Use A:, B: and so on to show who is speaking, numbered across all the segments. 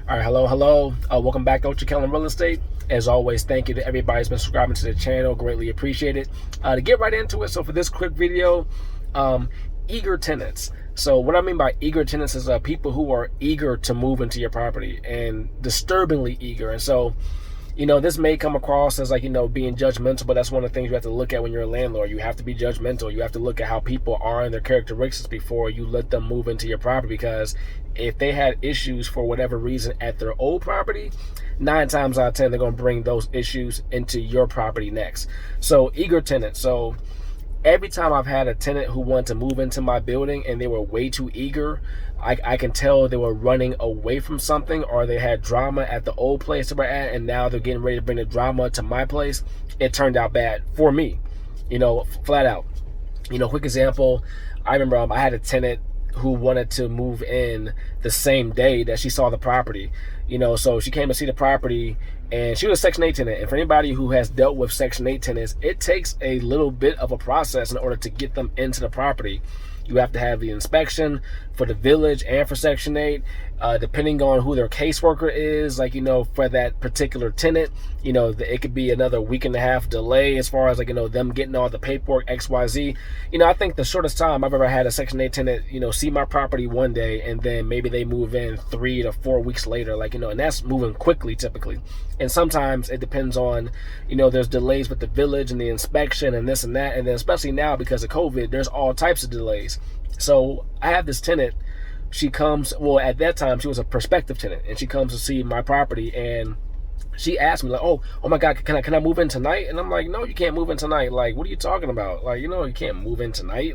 A: All right, hello. Welcome back to Ultra Kellen Real Estate. As always, thank you to everybody who's been subscribing to the channel. Greatly appreciate it. To get right into it, so for this quick video, eager tenants. So what I mean by eager tenants is people who are eager to move into your property and disturbingly eager. And so, this may come across as being judgmental, but that's one of the things you have to look at when you're a landlord. You have to be judgmental. You have to look at how people are and their characteristics before you let them move into your property, because if they had issues for whatever reason at their old property, 9 times out of 10, they're going to bring those issues into your property next. So eager tenants. So every time I've had a tenant who wanted to move into my building and they were way too eager, I can tell they were running away from something, or they had drama at the old place they were at and now they're getting ready to bring the drama to my place. It turned out bad for me, flat out. Quick example, I remember I had a tenant who wanted to move in the same day that she saw the property. So she came to see the property, and she was a Section 8 tenant. And for anybody who has dealt with Section 8 tenants, it takes a little bit of a process in order to get them into the property. You have to have the inspection for the village and for Section 8, depending on who their caseworker is, for that particular tenant. It could be another week and a half delay as far as them getting all the paperwork, XYZ. I think the shortest time I've ever had a Section 8 tenant, see my property one day and then maybe they move in 3 to 4 weeks later, and that's moving quickly typically. And sometimes it depends on, there's delays with the village and the inspection and this and that. And then especially now because of COVID, there's all types of delays. So I have this tenant, she comes, well, at that time she was a prospective tenant, and she comes to see my property, and she asked me oh my God, can I move in tonight? And I'm like, no, you can't move in tonight. Like, what are you talking about? You can't move in tonight.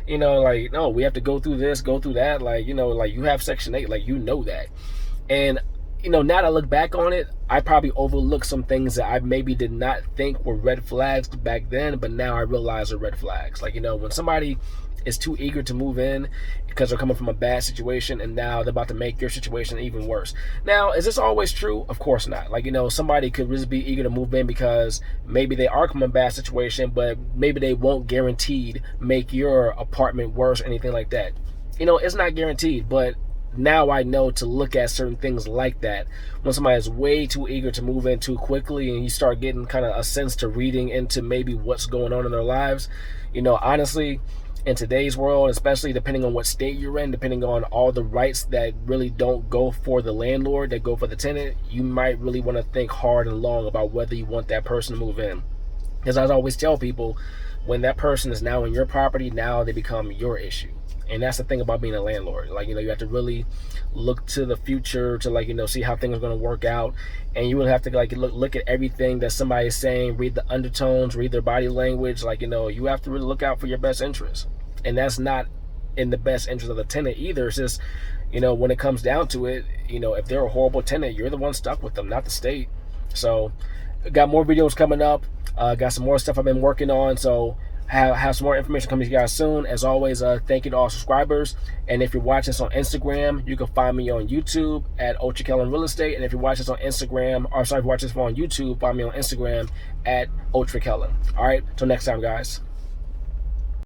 A: No, we have to go through this, go through that. You have Section 8, that. And now that I look back on it, I probably overlooked some things that I maybe did not think were red flags back then, but now I realize are red flags. When somebody is too eager to move in because they're coming from a bad situation and now they're about to make your situation even worse. Now, is this always true? Of course not. Somebody could really be eager to move in because maybe they are coming from a bad situation, but maybe they won't guaranteed make your apartment worse or anything like that. It's not guaranteed, but now I know to look at certain things like that. When somebody is way too eager to move in too quickly and you start getting kind of a sense to reading into maybe what's going on in their lives, honestly, in today's world, especially depending on what state you're in, depending on all the rights that really don't go for the landlord, that go for the tenant, you might really want to think hard and long about whether you want that person to move in. Because I always tell people, when that person is now in your property, now they become your issue. And that's the thing about being a landlord. You have to really look to the future to see how things are going to work out. And you will have to look at everything that somebody is saying, read the undertones, read their body language. You have to really look out for your best interest. And that's not in the best interest of the tenant either. It's just, when it comes down to it, if they're a horrible tenant, you're the one stuck with them, not the state. So got more videos coming up. Got some more stuff I've been working on. So have some more information coming to you guys soon. As always, thank you to all subscribers. And if you're watching this on Instagram, you can find me on YouTube at Ultra Kellen Real Estate. And if you're watching this on Instagram, if you're watching this on YouTube, find me on Instagram at Ultra Kellen. All right, till next time, guys.